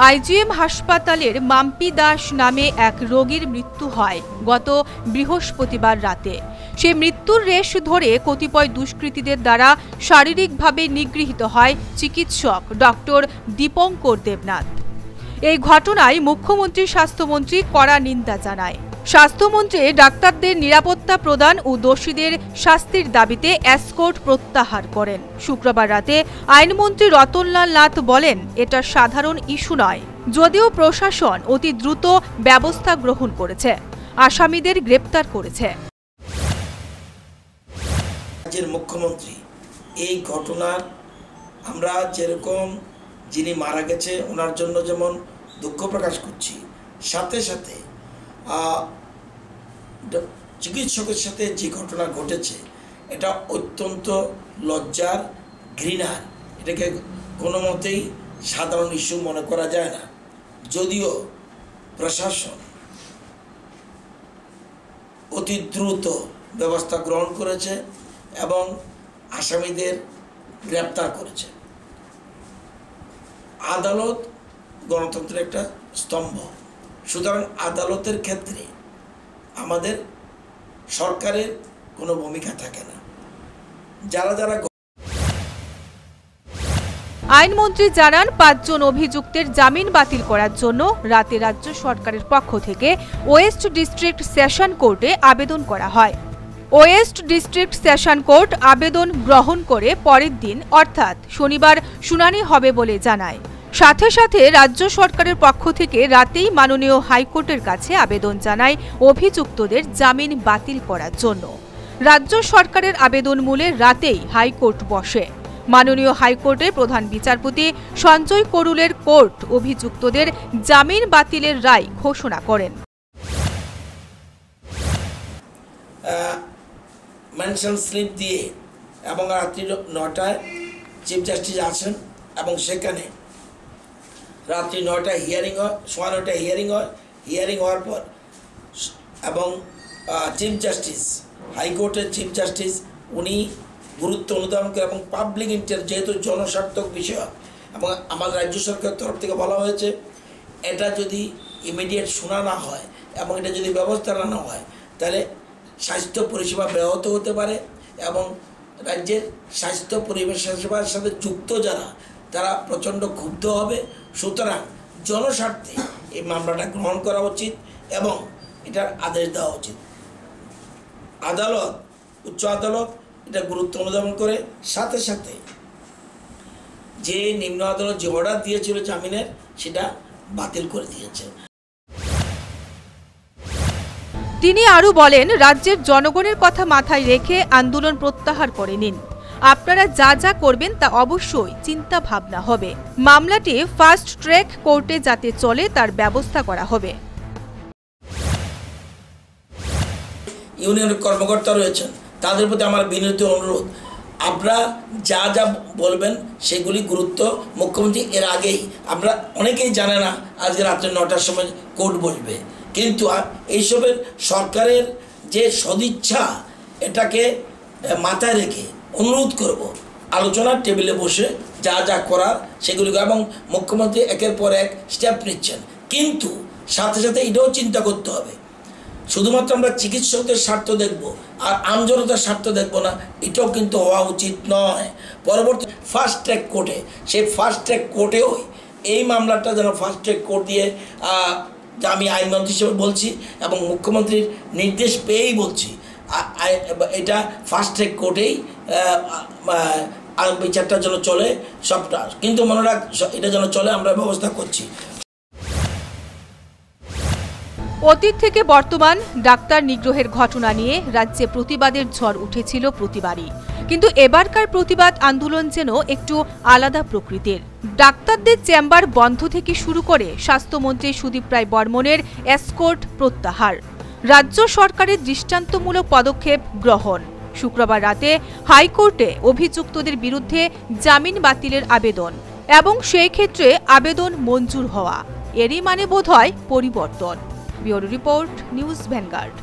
IgM হাসপাতালের মাম্পি দাস নামে এক রোগীর মৃত্যু হয় গত বৃহস্পতিবার রাতে। সে মৃত্যুর রেশ ধরে কতিপয় দুষ্কৃতীদের দ্বারা শারীরিকভাবে নিগৃহীত হয় চিকিৎসক ডক্টর দীপঙ্কর দেবনাথ। এই ঘটনায় মুখ্যমন্ত্রী স্বাস্থ্যমন্ত্রী কড়া নিন্দা জানায়। স্বাস্থ্যমন্ত্রী ডাক্তারদের নিরাপত্তা প্রদান ও দোষীদের শাস্তির দাবিতে এসকর্ট প্রত্যাহার করেন। শুক্রবার রাতে আইনমন্ত্রী রতনলাল নাথ বলেন, এটা সাধারণ ইস্যু নয়। যদিও প্রশাসন অতি দ্রুত ব্যবস্থা গ্রহণ করেছে, আসামিদের গ্রেপ্তার করেছে। রাজ্যের মুখ্যমন্ত্রী এই ঘটনার আমরা যেরকম যিনি মারা গেছে ওনার জন্য যেমন দুঃখ প্রকাশ করছি, সাথে সাথে চিকিৎসকের সাথে যে ঘটনা ঘটেছে এটা অত্যন্ত লজ্জার, ঘৃণার। এটাকে কোনো মতেই সাধারণ ইস্যু মনে করা যায় না। যদিও প্রশাসন অতি দ্রুত ব্যবস্থা গ্রহণ করেছে এবং আসামিদের গ্রেপ্তার করেছে। আদালত গণতন্ত্রের একটা স্তম্ভ, সুতরাং আদালতের ক্ষেত্রে আমাদের সরকারের কোনো ভূমিকা থাকে না। যারা আইনমন্ত্রী জানান, 5 জন অভিযুক্তের জামিন বাতিল করার জন্য রাতে রাজ্য সরকারের পক্ষ থেকে ওয়েস্ট ডিস্ট্রিক্ট সেশন কোর্টে আবেদন করা হয়। ওয়েস্ট ডিস্ট্রিক্ট সেশন কোর্ট আবেদন গ্রহণ করে পরের দিন অর্থাৎ শনিবার শুনানি হবে বলে জানায়। সাথে সাথে রাজ্য সরকারের পক্ষ থেকে রাতেই মাননীয় হাইকোর্টের কাছে আবেদন জানায় অভিযুক্তদের জামিন বাতিল করার জন্য। রাজ্য সরকারের আবেদন মূলে রাতেই হাইকোর্ট বসে। মাননীয় হাইকোর্টের প্রধান বিচারপতি সঞ্জয় করুলের কোর্ট অভিযুক্তদের জামিন বাতিলের রায় ঘোষণা করেন। মেনশন স্লিপ দিয়ে এবং রাত্রি 9টায় চিফ জাস্টিস আসেন এবং সেখানে রাত্রি 9টায় হিয়ারিং হয়, 9:15 হিয়ারিং হয়। হিয়ারিং হওয়ার পর এবং চিফ জাস্টিস, হাইকোর্টের চিফ জাস্টিস উনি গুরুত্ব অনুধাবন করে এবং পাবলিক ইন্টারেস্ট যেহেতু জনস্বার্থক বিষয় এবং আমাদের রাজ্য সরকারের তরফ থেকে বলা হয়েছে এটা যদি ইমিডিয়েট শোনা না হয় এবং এটা যদি ব্যবস্থা না হয় তাহলে স্বাস্থ্য পরিষেবা ব্যাহত হতে পারে এবং রাজ্যের স্বাস্থ্য পরিষেবার সাথে যুক্ত যারা তারা প্রচণ্ড ক্ষুব্ধ হবে। সুতরাং জনস্বার্থে এই মামলাটা গ্রহণ করা উচিত এবং এটার আদেশ দেওয়া উচিত। আদালত, উচ্চ আদালত এটা গুরুত্ব অনুধাবন করে সাথে সাথে যে নিম্ন আদালত যে অর্ডার দিয়েছিল জামিনের সেটা বাতিল করে দিয়েছে। তিনি আরও বলেন, রাজ্যের জনগণের কথা মাথায় রেখে আন্দোলন প্রত্যাহার করে নিন। আপনারা যা যা করবেন তা অবশ্যই চিন্তা ভাবনা হবে। মামলাটি ফাস্ট ট্র্যাক কোর্টে যাতে চলে তার ব্যবস্থা করা হবে। ইউনিয়নের কর্মকর্তা রয়েছেন, তাদের প্রতি আমার বিনীত অনুরোধ, আপনারা যা যা বলবেন সেগুলি গুরুত্ব মুখ্যমন্ত্রী এর আগেই আমরা অনেকেই জানে না আজকে রাত্রে 9টার সময় কোর্ট বসবে, কিন্তু এইসবের সরকারের যে সদিচ্ছা এটাকে মাথায় রেখে অনুরোধ করব আলোচনার টেবিলে বসে যা যা করার সেগুলি, এবং মুখ্যমন্ত্রী একের পর এক স্টেপ নিচ্ছেন, কিন্তু সাথে সাথে এটাও চিন্তা করতে হবে শুধুমাত্র আমরা চিকিৎসকদের স্বার্থ দেখব আর আমজনতার স্বার্থ দেখব না, এটাও কিন্তু হওয়া উচিত নয়। পরবর্তী ফাস্ট ট্র্যাক কোর্টে, সেই ফাস্ট ট্র্যাক কোর্টেও এই মামলাটা যেন ফাস্ট ট্র্যাক কোর্ট দিয়ে, আমি আইনমন্ত্রী হিসেবে বলছি এবং মুখ্যমন্ত্রীর নির্দেশ পেয়েই বলছি, এটা ফাস্ট ট্র্যাক কোর্টেই বিচারটার জন্য চলে সবটা, কিন্তু মনে রাখ এটা যেন চলে আমরা ব্যবস্থা করছি। অতীত থেকে বর্তমান ডাক্তার নিগ্রহের ঘটনা নিয়ে রাজ্যে প্রতিবাদের ঝড় উঠেছিল প্রতিবারই, কিন্তু এবারকার প্রতিবাদ আন্দোলন যেন একটু আলাদা প্রকৃতির। ডাক্তারদের চেম্বার বন্ধ থেকে শুরু করে স্বাস্থ্যমন্ত্রী সুদীপ রায় বর্মনের এসকর্ট প্রত্যাহার, রাজ্য সরকারের দৃষ্টান্তমূলক পদক্ষেপ গ্রহণ, শুক্রবার রাতে হাইকোর্টে অভিযুক্তদের বিরুদ্ধে জামিন বাতিলের আবেদন এবং সেই ক্ষেত্রে আবেদন মঞ্জুর হওয়া, এরই মানে বোধহয় পরিবর্তন। Bureau report, news vanguard.